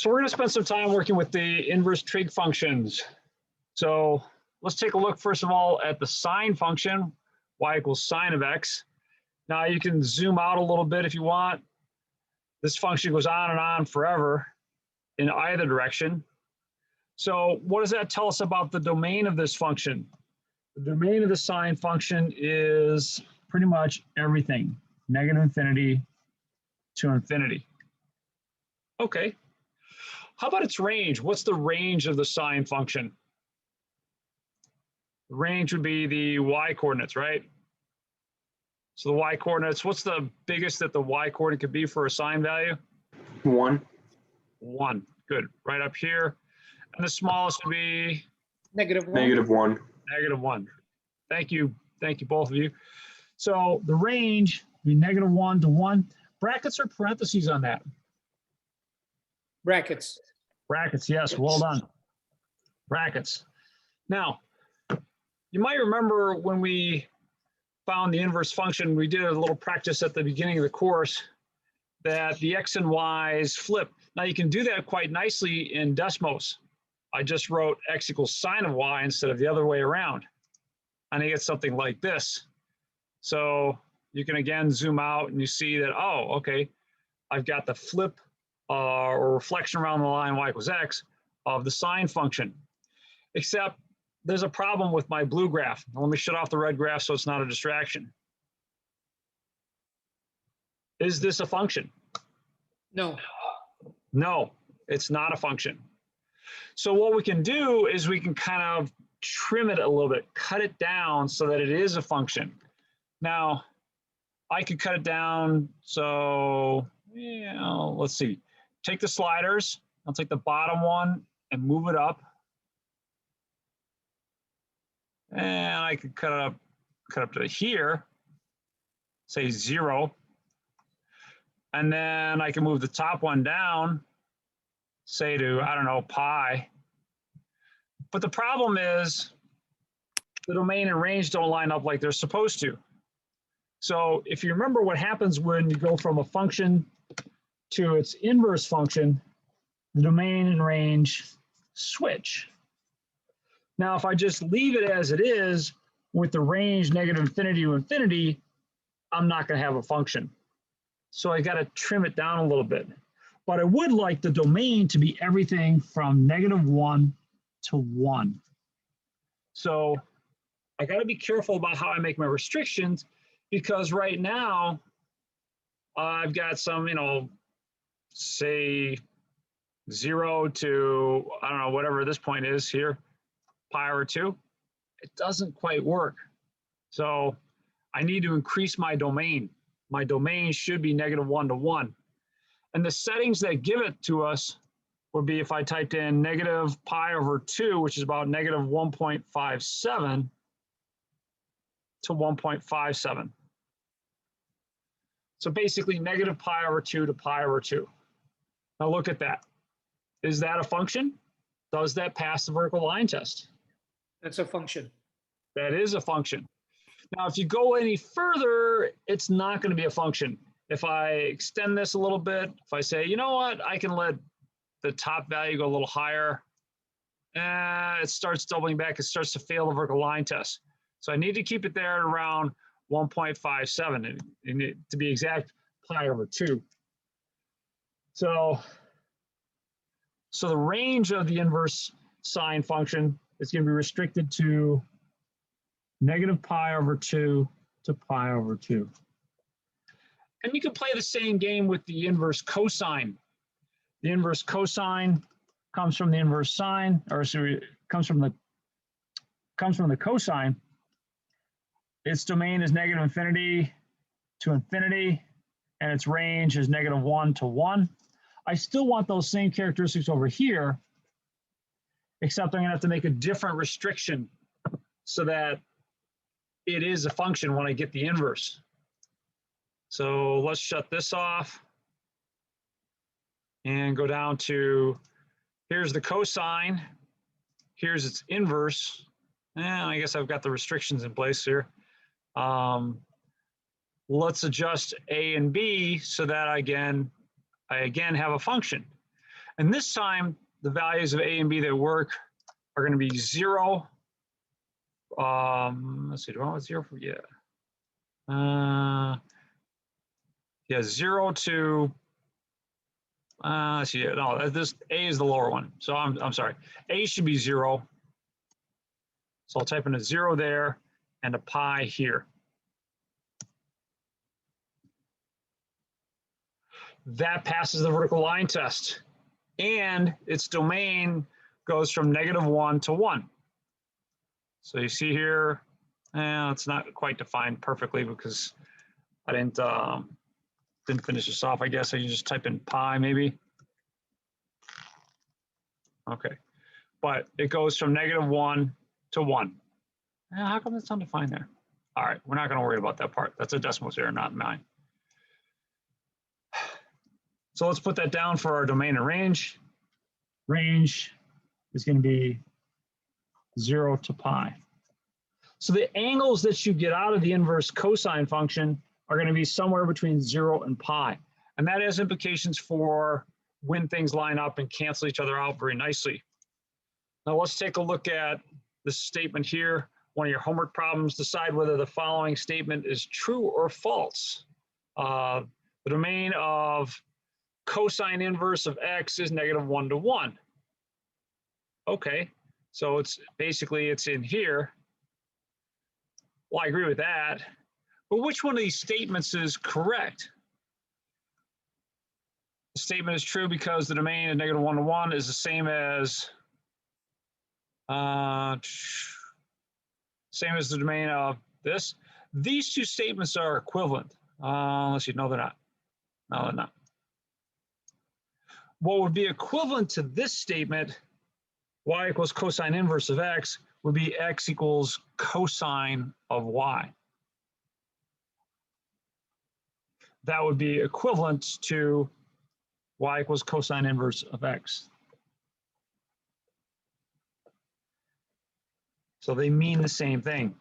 So we're going to spend some time working with the inverse trig functions. So let's take a look first of all at the sine function, y equals sine of x. Now you can zoom out a little bit if you want. This function goes on and on forever in either direction. So what does that tell us about the domain of this function? The domain of the sine function is pretty much everything, negative infinity to infinity. Okay. How about its range? What's the range of the sine function? The range would be the y coordinates, right? So the y coordinates, what's the biggest that the y coordinate could be for a sine value? 1. 1. Good. Right up here. And the smallest would be? -1. -1. -1. Thank you. Thank you, both of you. So the range would be -1 to 1. Brackets or parentheses on that? Brackets. Brackets, yes, well done. Brackets. Now, you might remember when we found the inverse function, we did a little practice at the beginning of the course that the x and y's flip. Now you can do that quite nicely in Desmos. I just wrote x equals sine of y instead of the other way around. And I get something like this. So you can again zoom out and you see that, oh, okay, I've got the flip or reflection around the line y equals x of the sine function. Except there's a problem with my blue graph. Let me shut off the red graph so it's not a distraction. Is this a function? No. No, it's not a function. So what we can do is we can kind of trim it a little bit, cut it down so that it is a function. Now, I could cut it down, so let's see. Take the sliders, I'll take the bottom one and move it up. And I could cut up to here, say 0. And then I can move the top one down, say to, I don't know, pi. But the problem is the domain and range don't line up like they're supposed to. So if you remember what happens when you go from a function to its inverse function, the domain and range switch. Now, if I just leave it as it is with the range -infinity to infinity, I'm not going to have a function. So I got to trim it down a little bit. But I would like the domain to be everything from -1 to 1. So I got to be careful about how I make my restrictions, because right now I've got some, say 0 to, I don't know, whatever this point is here, pi over 2. It doesn't quite work. So I need to increase my domain. My domain should be -1 to 1. And the settings that give it to us would be if I typed in -pi over 2, which is about -1.57 to 1.57. So basically -pi over 2 to pi over 2. Now look at that. Is that a function? Does that pass the vertical line test? That's a function. That is a function. Now, if you go any further, it's not going to be a function. If I extend this a little bit, if I say, you know what, I can let the top value go a little higher, it starts doubling back. It starts to fail the vertical line test. So I need to keep it there at around 1.57, and to be exact, pi over 2. So the range of the inverse sine function is going to be restricted to -pi over 2 to pi over 2. And you can play the same game with the inverse cosine. The inverse cosine comes from the inverse sine, or sorry, comes from the cosine. Its domain is -infinity to infinity, and its range is -1 to 1. I still want those same characteristics over here, except I'm going to have to make a different restriction so that it is a function when I get the inverse. So let's shut this off and go down to, here's the cosine, here's its inverse, and I guess I've got the restrictions in place here. Let's adjust A and B so that I again have a function. And this time, the values of A and B that work are going to be 0. Let's see, do I want 0 for, yeah. Yeah, 0 to, let's see, no, this A is the lower one. So I'm sorry, A should be 0. So I'll type in a 0 there and a pi here. That passes the vertical line test, and its domain goes from -1 to 1. So you see here, it's not quite defined perfectly because I didn't finish this off. I guess I can just type in pi maybe. Okay, but it goes from -1 to 1. How come it's undefined there? All right, we're not going to worry about that part. That's a decimal error, not mine. So let's put that down for our domain and range. Range is going to be 0 to pi. So the angles that you get out of the inverse cosine function are going to be somewhere between 0 and pi. And that has implications for when things line up and cancel each other out very nicely. Now let's take a look at this statement here. One of your homework problems, decide whether the following statement is true or false. The domain of cosine inverse of x is -1 to 1. Okay, so it's basically it's in here. Well, I agree with that, but which one of these statements is correct? The statement is true because the domain of -1 to 1 is the same as the domain of this. These two statements are equivalent. Let's see, no, they're not. No, they're not. What would be equivalent to this statement, y equals cosine inverse of x, would be x equals cosine of y. That would be equivalent to y equals cosine inverse of x. So they mean the same thing.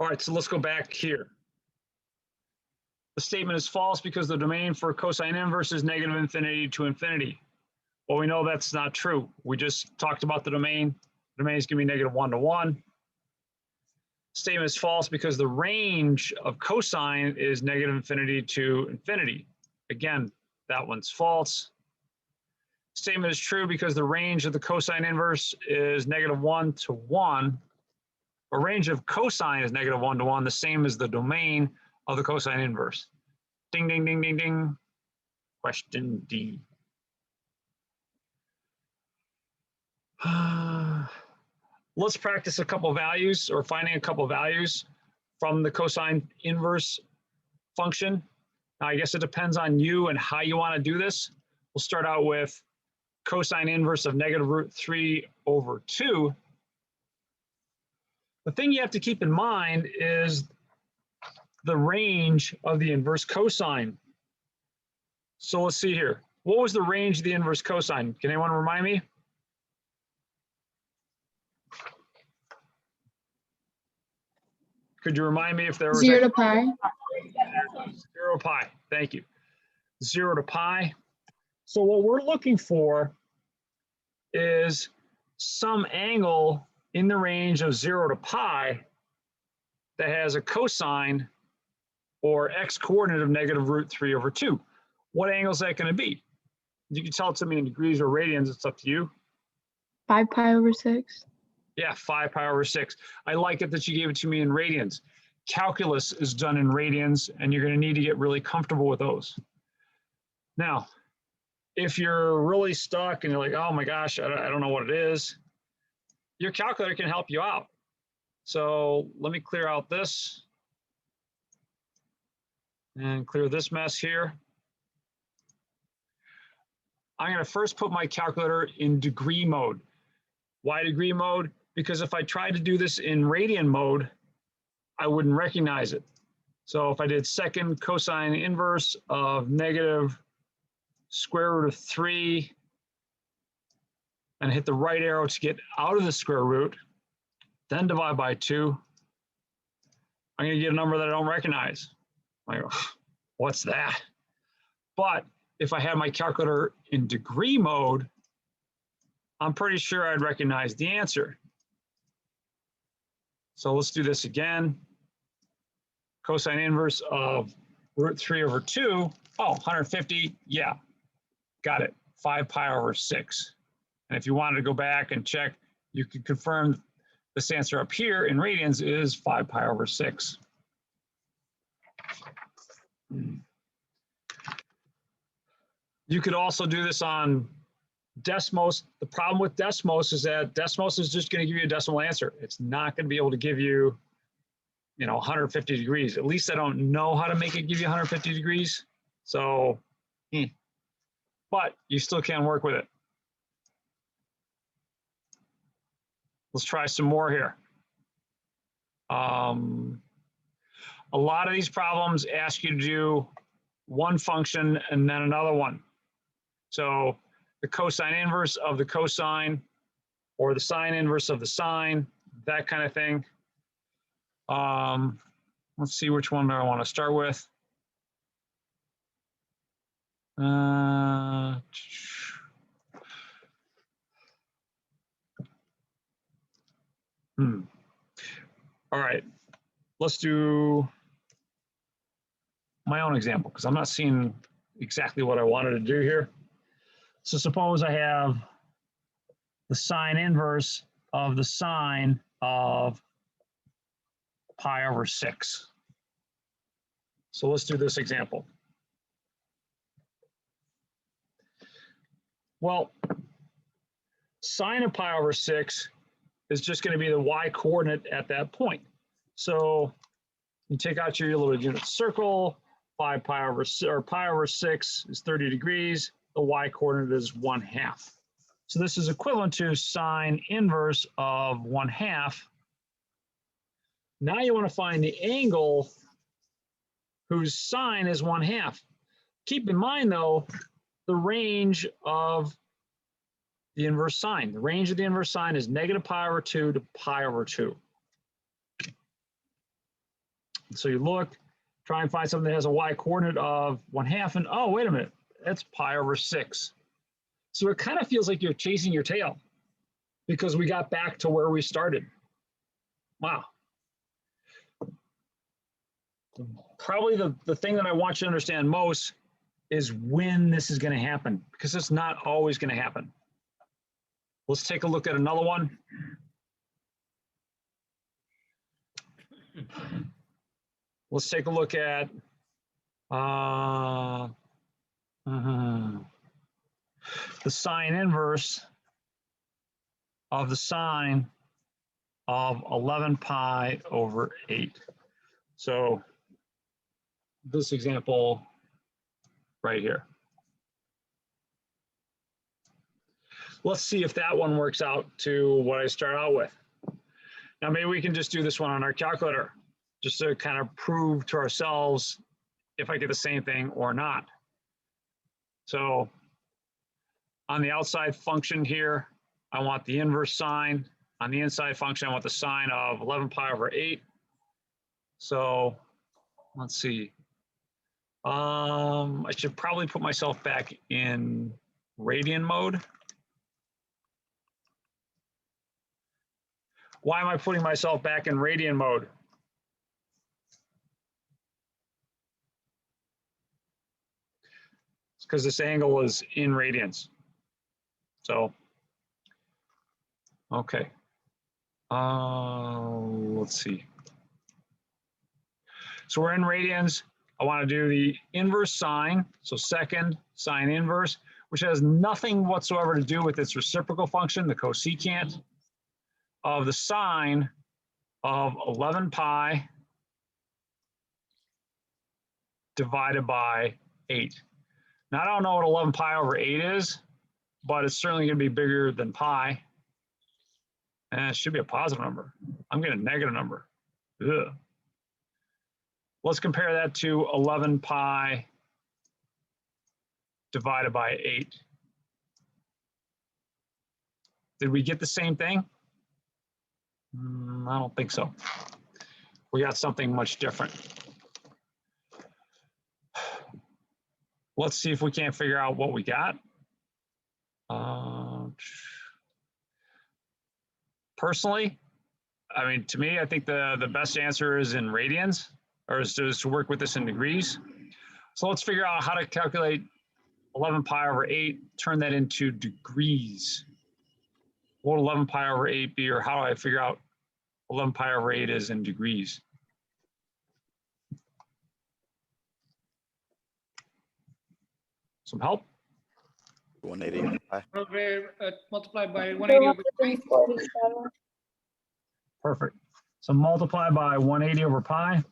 All right, so let's go back here. The statement is false because the domain for cosine inverse is -infinity to infinity. Well, we know that's not true. We just talked about the domain. The domain is going to be -1 to 1. Statement is false because the range of cosine is -infinity to infinity. Again, that one's false. Statement is true because the range of the cosine inverse is -1 to 1. A range of cosine is -1 to 1, the same as the domain of the cosine inverse. Ding, ding, ding, ding, ding. Question D. Let's practice a couple values or finding a couple values from the cosine inverse function. Now, I guess it depends on you and how you want to do this. We'll start out with cosine inverse of -√3/2. The thing you have to keep in mind is the range of the inverse cosine. So let's see here. What was the range of the inverse cosine? Can anyone remind me? Could you remind me if there was 0 to pi. 0 pi, thank you. 0 to pi. So what we're looking for is some angle in the range of 0 to pi that has a cosine or x coordinate of -√3/2. What angle is that going to be? You can tell it to me in degrees or radians, it's up to you. 5 pi over 6. Yeah, 5 pi over 6. I like it that you gave it to me in radians. Calculus is done in radians, and you're going to need to get really comfortable with those. Now, if you're really stuck and you're like, oh my gosh, I don't know what it is, your calculator can help you out. So let me clear out this and clear this mess here. I'm going to first put my calculator in degree mode. Why degree mode? Because if I tried to do this in radian mode, I wouldn't recognize it. So if I did second cosine inverse of negative square root of 3 and hit the right arrow to get out of the square root, then divide by 2, I'm going to get a number that I don't recognize. I go, what's that? But if I had my calculator in degree mode, I'm pretty sure I'd recognize the answer. So let's do this again. Cosine inverse of root 3 over 2. Oh, 150. Yeah, got it. 5 pi over 6. And if you wanted to go back and check, you could confirm this answer up here in radians is 5 pi over 6. You could also do this on Desmos. The problem with Desmos is that Desmos is just going to give you a decimal answer. It's not going to be able to give you, 150 degrees. At least I don't know how to make it give you 150 degrees. So, but you still can work with it. Let's try some more here. A lot of these problems ask you to do one function and then another one. So the cosine inverse of the cosine or the sine inverse of the sine, that kind of thing. Let's see which one do I want to start with. All right, let's do my own example because I'm not seeing exactly what I wanted to do here. So suppose I have the sine inverse of the sine of pi over 6. So let's do this example. Well, sine of pi over 6 is just going to be the y coordinate at that point. So you take out your little unit circle, 5 pi over 6, or pi over 6 is 30 degrees. The y coordinate is 1/2. So this is equivalent to sine inverse of 1/2. Now you want to find the angle whose sine is 1/2. Keep in mind though, the range of the inverse sine. The range of the inverse sine is negative pi over 2 to pi over 2. So you look, try and find something that has a y coordinate of 1/2, and oh, wait a minute, that's pi over 6. So it kind of feels like you're chasing your tail because we got back to where we started. Wow. Probably the thing that I want you to understand most is when this is going to happen, because it's not always going to happen. Let's take a look at another one. Let's take a look at the sine inverse of the sine of 11 pi over 8. So this example right here. Let's see if that one works out to what I start out with. Now maybe we can just do this one on our calculator, just to kind of prove to ourselves if I get the same thing or not. So on the outside function here, I want the inverse sine. On the inside function, I want the sine of 11 pi over 8. So let's see. I should probably put myself back in radian mode. Why am I putting myself back in radian mode? It's because this angle is in radians. So, okay. Let's see. So we're in radians. I want to do the inverse sine. So second sine inverse, which has nothing whatsoever to do with its reciprocal function, the cosecant, of the sine of 11 pi divided by 8. Now I don't know what 11 pi over 8 is, but it's certainly going to be bigger than pi. And it should be a positive number. I'm getting a negative number. Ugh. Let's compare that to 11 pi divided by 8. Did we get the same thing? I don't think so. We got something much different. Let's see if we can't figure out what we got. Personally, I mean, to me, I think the best answer is in radians, or is to work with this in degrees. So let's figure out how to calculate 11 pi over 8, turn that into degrees. What would 11 pi over 8 be, or how do I figure out 11 pi over 8 is in degrees? Some help? 180 over pi. Multiply by 180 over pi. 147. Perfect. So multiply by 180 over pi.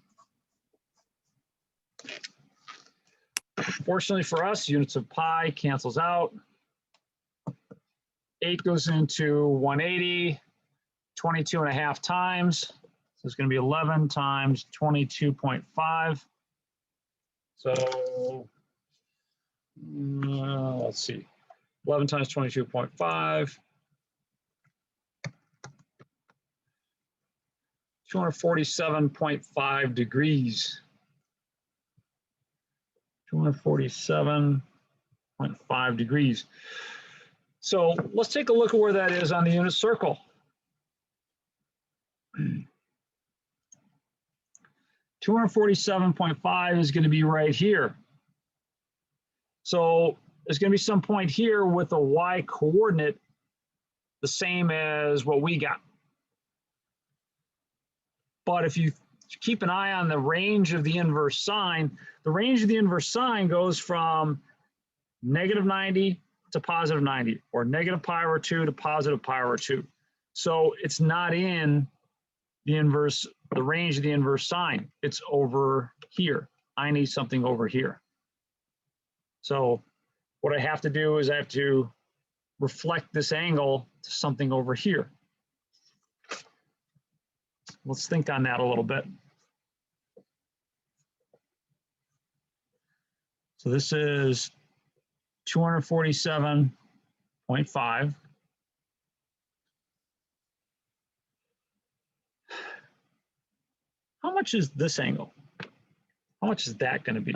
Fortunately for us, units of pi cancels out. 8 goes into 180, 22.5 times. So it's going to be 11 times 22.5. So let's see. 11 times 22.5. 247.5 degrees. 247.5 degrees. So let's take a look at where that is on the unit circle. 247.5 is going to be right here. So there's going to be some point here with a y coordinate the same as what we got. But if you keep an eye on the range of the inverse sine, the range of the inverse sine goes from negative 90 to positive 90, or negative pi over 2 to positive pi over 2. So it's not in the inverse, the range of the inverse sine. It's over here. I need something over here. So what I have to do is I have to reflect this angle to something over here. Let's think on that a little bit. So this is 247.5. How much is this angle? How much is that going to be?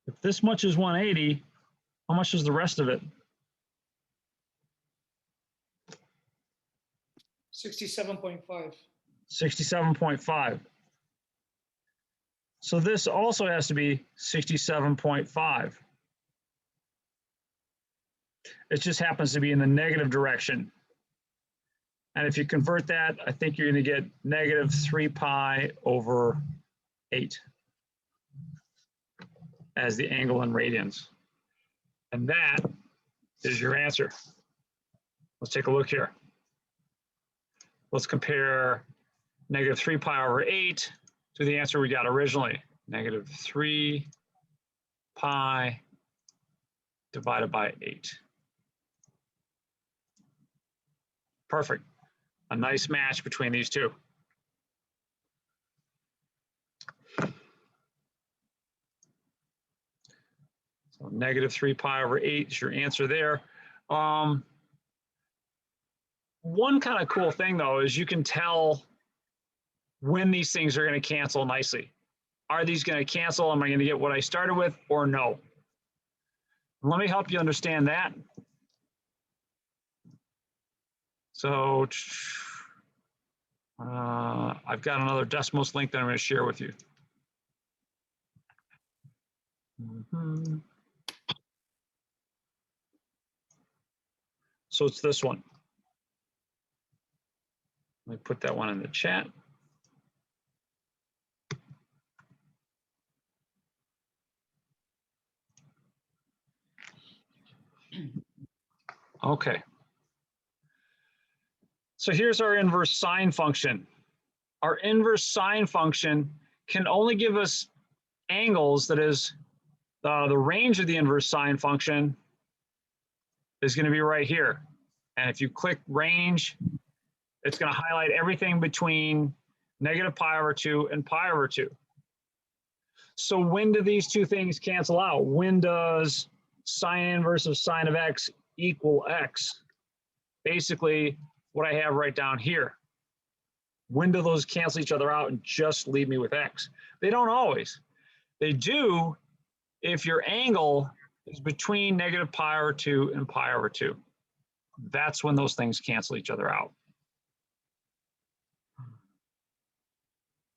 If this much is 180, how much is the rest of it? 67.5. 67.5. So this also has to be 67.5. It just happens to be in the negative direction. And if you convert that, I think you're going to get negative 3 pi over 8 as the angle in radians. And that is your answer. Let's take a look here. Let's compare negative 3 pi over 8 to the answer we got originally. Negative 3 pi divided by 8. Perfect. A nice match between these two. So negative 3 pi over 8 is your answer there. One kind of cool thing though is you can tell when these things are going to cancel nicely. Are these going to cancel? Am I going to get what I started with or no? Let me help you understand that. So I've got another Desmos link that I'm going to share with you. So it's this one. Let me put that one in the chat. Okay. So here's our inverse sine function. Our inverse sine function can only give us angles, that is, the range of the inverse sine function is going to be right here. And if you click range, it's going to highlight everything between negative pi over 2 and pi over 2. So when do these two things cancel out? When does sine inverse of sine of x equal x? Basically, what I have right down here. When do those cancel each other out and just leave me with x? They don't always. They do if your angle is between negative pi over 2 and pi over 2. That's when those things cancel each other out.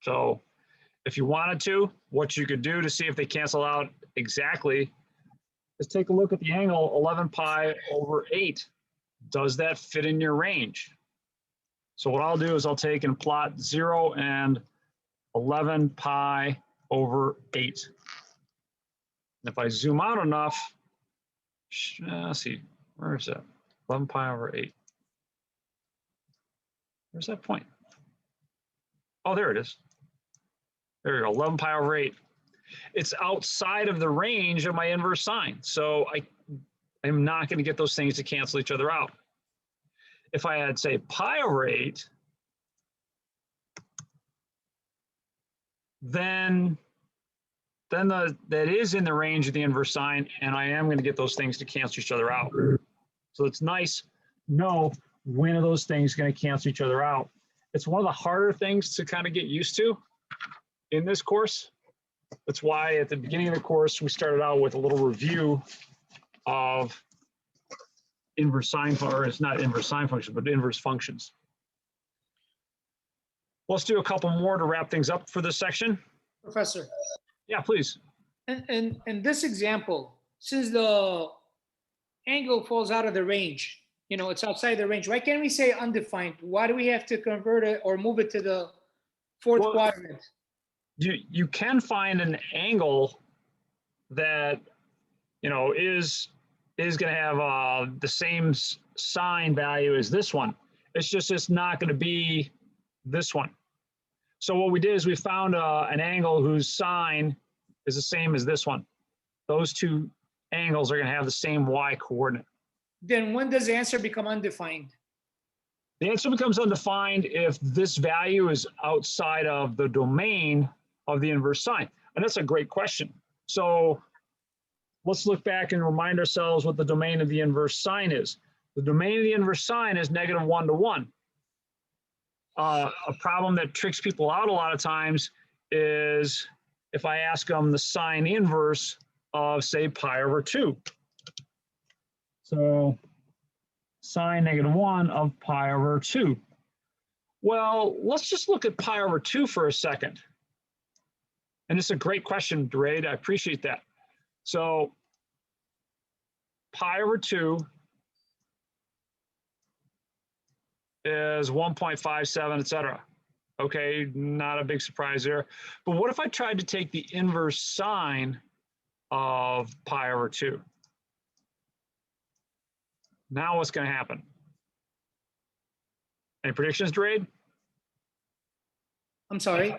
So if you wanted to, what you could do to see if they cancel out exactly is take a look at the angle 11 pi over 8. Does that fit in your range? So what I'll do is I'll take and plot 0 and 11 pi over 8. And if I zoom out enough, let's see, where is that? 11 pi over 8. Where's that point? Oh, there it is. There we go, 11 pi over 8. It's outside of the range of my inverse sine. So I'm not going to get those things to cancel each other out. If I had, say, pi over 8, then that is in the range of the inverse sine, and I am going to get those things to cancel each other out. So it's nice to know when are those things going to cancel each other out. It's one of the harder things to kind of get used to in this course. That's why at the beginning of the course, we started out with a little review of inverse sine, or it's not inverse sine functions, but inverse functions. Let's do a couple more to wrap things up for this section. Professor, Yeah, please. in this example, since the angle falls out of the range, you know, it's outside the range, why can't we say undefined? Why do we have to convert it or move it to the fourth quadrant? You can find an angle that, you know, is going to have the same sine value as this one. It's just it's not going to be this one. So what we did is we found an angle whose sine is the same as this one. Those two angles are going to have the same y coordinate. Then when does the answer become undefined? The answer becomes undefined if this value is outside of the domain of the inverse sine. And that's a great question. So let's look back and remind ourselves what the domain of the inverse sine is. The domain of the inverse sine is -1 to 1. A problem that tricks people out a lot of times is if I ask them the sine inverse of, say, pi over 2. So sine -1 of pi over 2. Well, let's just look at pi over 2 for a second. And it's a great question, Durade. I appreciate that. So pi over 2 is 1.57, et cetera. Okay, not a big surprise there. But what if I tried to take the inverse sine of pi over 2? Now what's going to happen? Any predictions, Durade? I'm sorry?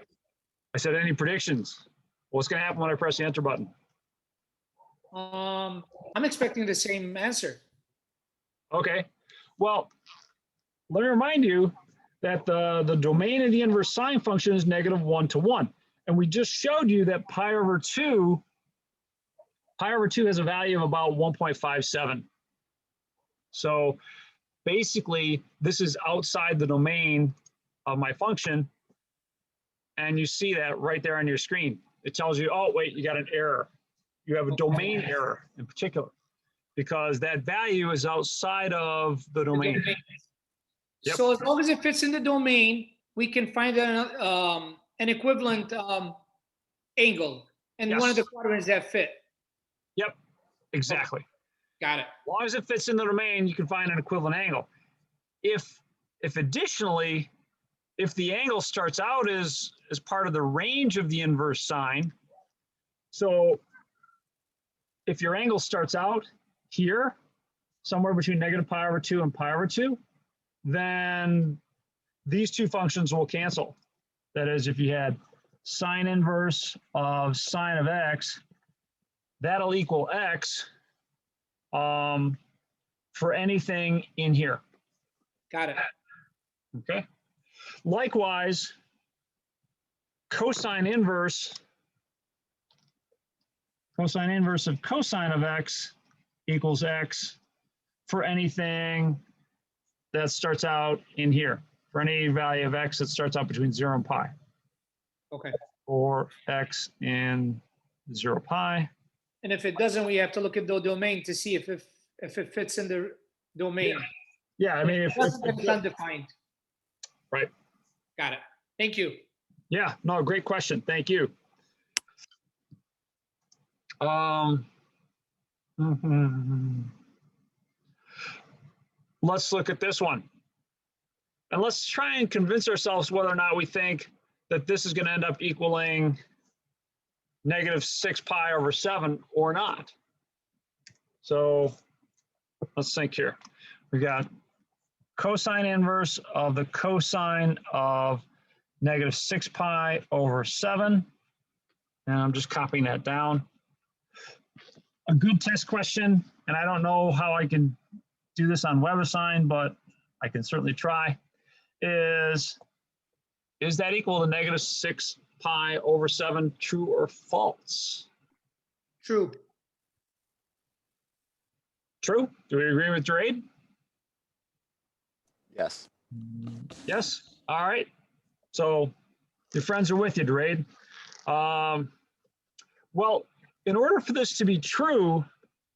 I said, any predictions? What's going to happen when I press the enter button? I'm expecting the same answer. Okay, well, let me remind you that the domain of the inverse sine function is -1 to 1. And we just showed you that pi over 2 has a value of about 1.57. So basically, this is outside the domain of my function. And you see that right there on your screen. It tells you, oh, wait, you got an error. You have a domain error in particular, because that value is outside of the domain. Yep. So as long as it fits in the domain, we can find an equivalent angle and Yes. one of the quadrants that fit. Yep, exactly. Got it. As long as it fits in the domain, you can find an equivalent angle. If additionally, if the angle starts out as part of the range of the inverse sine, so if your angle starts out here, somewhere between -pi over 2 and pi over 2, then these two functions will cancel. That is, if you had sine inverse of sine of x, that'll equal x for anything in here. Got it. Okay. Likewise, cosine inverse of cosine of x equals x for anything that starts out in here, for any value of x that starts out between 0 and pi, Okay. or x in 0 pi. And if it doesn't, we have to look at the domain to see if it fits in the domain. Yeah, I mean, If it doesn't, then it's undefined. right. Got it. Thank you. Yeah, no, great question. Thank you. Let's look at this one. And let's try and convince ourselves whether or not we think that this is going to end up equaling -6 pi over 7 or not. So let's think here. We got cosine inverse of the cosine of -6 pi over 7. And I'm just copying that down. A good test question, and I don't know how I can do this on WebAssign, but I can certainly try, is that equal to -6 pi over 7, true or false? True. True? Do we agree with Drade? Yes. Yes? All right. So your friends are with you, Drade. Well, in order for this to be true,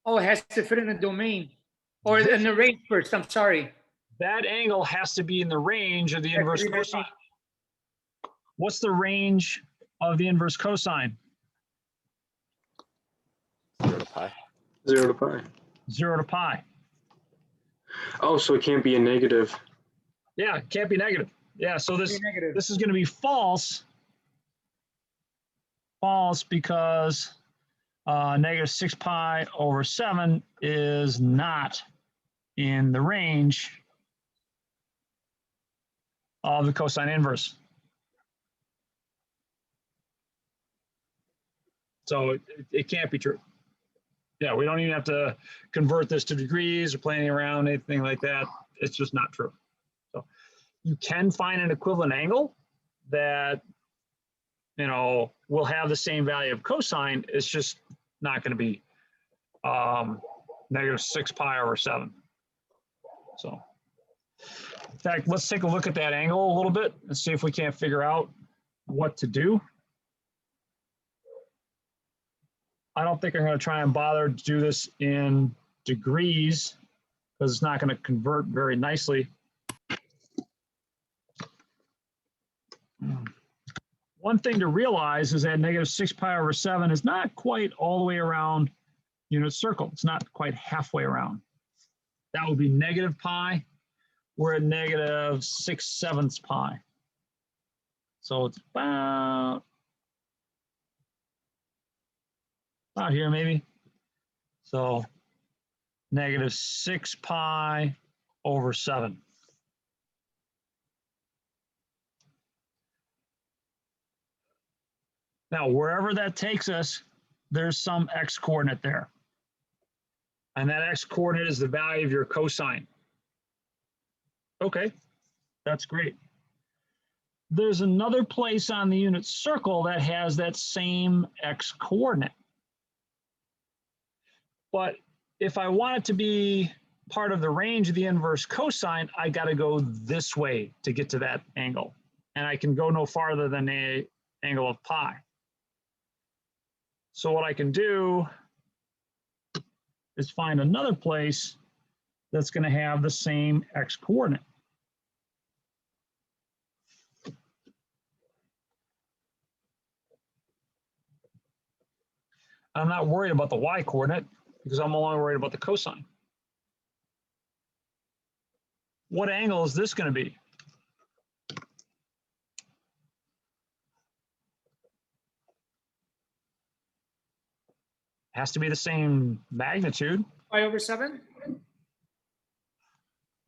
Oh, it has to fit in the domain or in the range first. I'm sorry. that angle has to be in the range of the inverse cosine. What's the range of the inverse cosine? 0 to pi. 0 to pi. 0 to pi. Oh, so it can't be a negative. Yeah, it can't be negative. Yeah, so this Negative. is going to be false. False because -6 pi over 7 is not in the range of the cosine inverse. So it can't be true. Yeah, we don't even have to convert this to degrees or playing around, anything like that. It's just not true. So you can find an equivalent angle that, you know, will have the same value of cosine. It's just not going to be -6 pi over 7. So in fact, let's take a look at that angle a little bit and see if we can't figure out what to do. I don't think I'm going to try and bother to do this in degrees because it's not going to convert very nicely. One thing to realize is that -6 pi over 7 is not quite all the way around unit circle. It's not quite halfway around. That would be negative pi. We're at -6/7 pi. So it's about here maybe. So -6 pi over 7. Now, wherever that takes us, there's some x coordinate there. And that x coordinate is the value of your cosine. Okay, that's great. There's another place on the unit circle that has that same x coordinate. But if I want it to be part of the range of the inverse cosine, I got to go this way to get to that angle. And I can go no farther than the angle of pi. So what I can do is find another place that's going to have the same x coordinate. I'm not worried about the y coordinate because I'm only worried about the cosine. What angle is this going to be? Has to be the same magnitude. Pi over 7?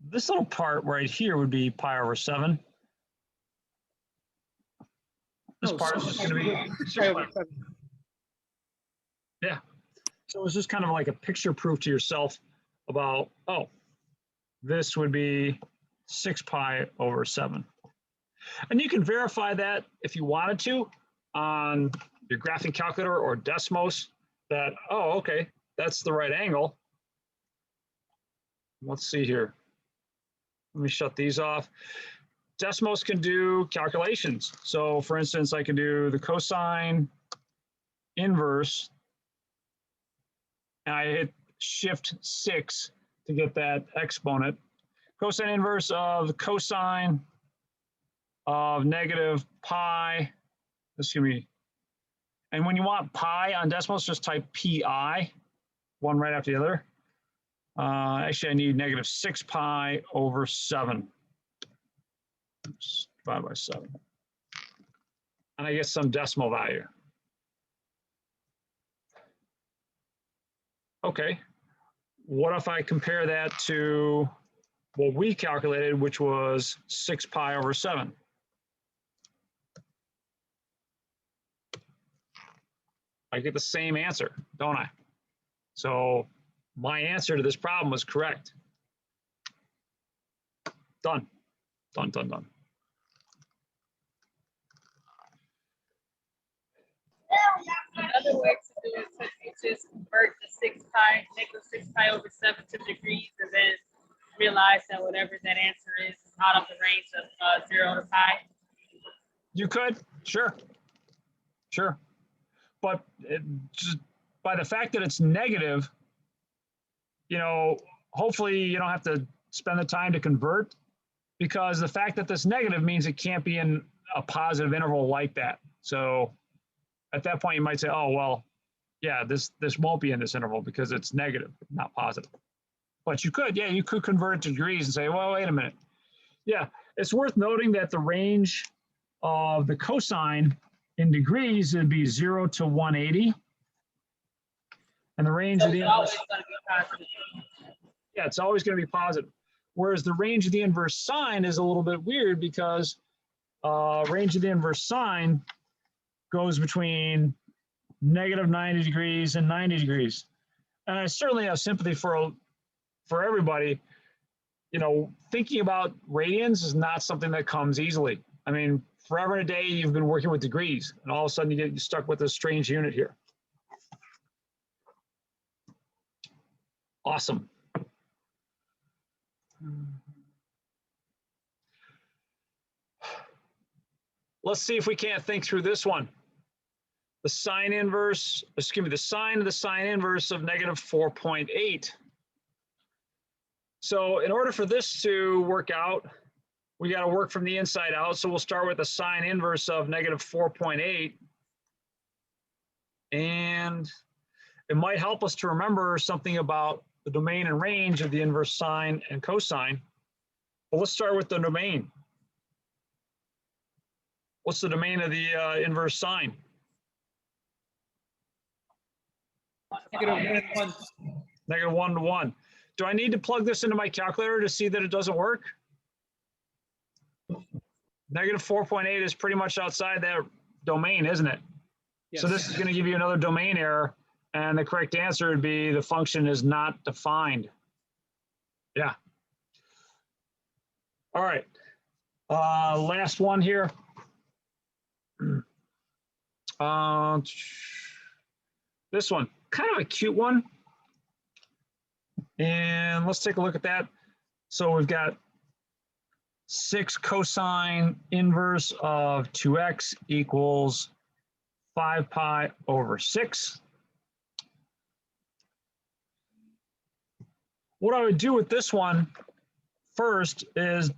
This little part right here would be pi over 7. This part is just going to be Pi over 7. Yeah. So it's just kind of like a picture proof to yourself about, oh, this would be 6 pi over 7. And you can verify that if you wanted to on your graphing calculator or Desmos that, oh, okay, that's the right angle. Let's see here. Let me shut these off. Desmos can do calculations. So for instance, I can do the cosine inverse, and I hit Shift 6 to get that exponent. Cosine inverse of the cosine of negative pi, excuse me. And when you want pi on Desmos, just type pi, one right after the other. Actually, I need negative 6 pi over 7. Oops, divided by 7. And I get some decimal value. Okay, what if I compare that to what we calculated, which was 6 pi over 7? I get the same answer, don't I? So my answer to this problem was correct. Done, done, done, done. Another way to do it is you just convert the 6 pi, negative 6 pi over 7 to degrees, and then realize that whatever that answer is out of the range of 0 to pi. You could, sure, sure. But just by the fact that it's negative, you know, hopefully you don't have to spend the time to convert, because the fact that this negative means it can't be in a positive interval like that. So at that point you might say, oh, well, yeah, this won't be in this interval because it's negative, not positive. But you could, yeah, you could convert it to degrees and say, well, wait a minute. Yeah, it's worth noting that the range of the cosine in degrees would be 0 to 180. And the range So of the it's always inverse, going to be positive. yeah, it's always going to be positive. Whereas the range of the inverse sine is a little bit weird because range of the inverse sine goes between negative 90 degrees and 90 degrees. And I certainly have sympathy for everybody. You know, thinking about radians is not something that comes easily. I mean, forever and a day you've been working with degrees, and all of a sudden you get stuck with this strange unit here. Awesome. Let's see if we can't think through this one. The sine inverse, excuse me, the sine of the sine inverse of negative 4.8. So in order for this to work out, we got to work from the inside out. So we'll start with the sine inverse of negative 4.8. And it might help us to remember something about the domain and range of the inverse sine and cosine. Well, let's start with the domain. What's the domain of the inverse sine? Negative 1, 1. Negative 1 to 1. Do I need to plug this into my calculator to see that it doesn't work? Negative 4.8 is pretty much outside that domain, isn't it? Yes. So this is going to give you another domain error, and the correct answer would be the function is not defined. Yeah. All right. Last one here. This one, kind of a cute one. And let's take a look at that. So we've got 6 cosine inverse of 2x equals 5 pi over 6. What I would do with this one first is,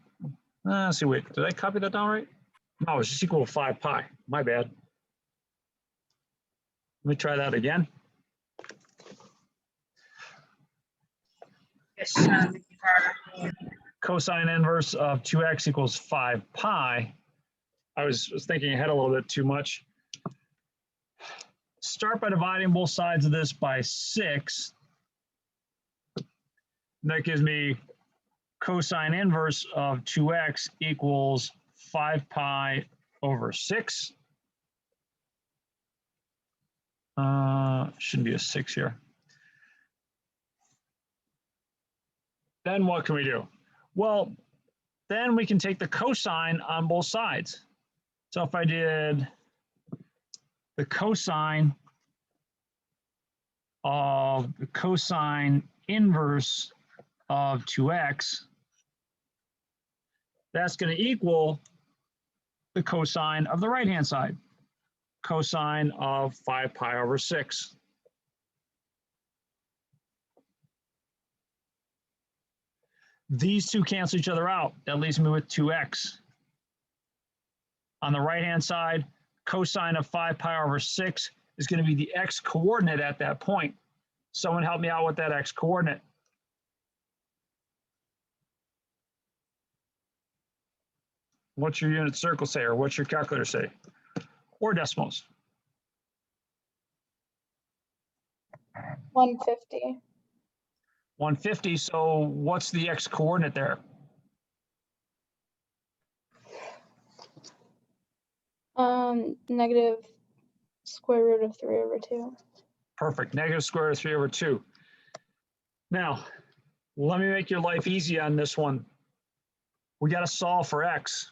let's see, wait, did I copy that down right? No, it's just equal to 5 pi. My bad. Let me try that again. Cosine inverse of 2x equals 5 pi. I was thinking ahead a little bit too much. Start by dividing both sides of this by 6. That gives me cosine inverse of 2x equals 5 pi over 6. Shouldn't be a 6 here. Then what can we do? Well, then we can take the cosine on both sides. So if I did the cosine of the cosine inverse of 2x, that's going to equal the cosine of the right-hand side, cosine of 5 pi over 6. These two cancel each other out. That leaves me with 2x. On the right-hand side, cosine of 5 pi over 6 is going to be the x coordinate at that point. Someone help me out with that x coordinate. What's your unit circle say, or what's your calculator say? Or decimals? 150. 150, so what's the x coordinate there? Negative square root of 3 over 2. Perfect, negative square root of 3 over 2. Now, let me make your life easy on this one. We got to solve for x.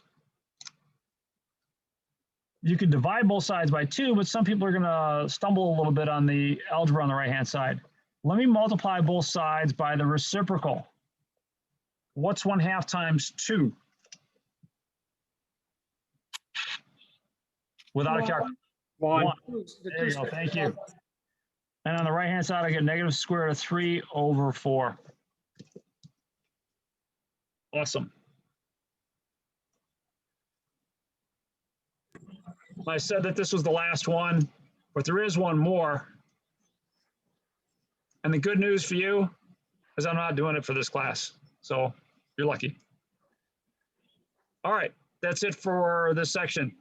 You can divide both sides by 2, but some people are going to stumble a little bit on the algebra on the right-hand side. Let me multiply both sides by the reciprocal. What's 1/2 times 2? Without a calculator. 1. 1. The There you two go, steps thank you. above. And on the right-hand side, I get negative square root of 3 over 4. Awesome. I said that this was the last one, but there is one more. And the good news for you is I'm not doing it for this class. So you're lucky. All right, that's it for this section.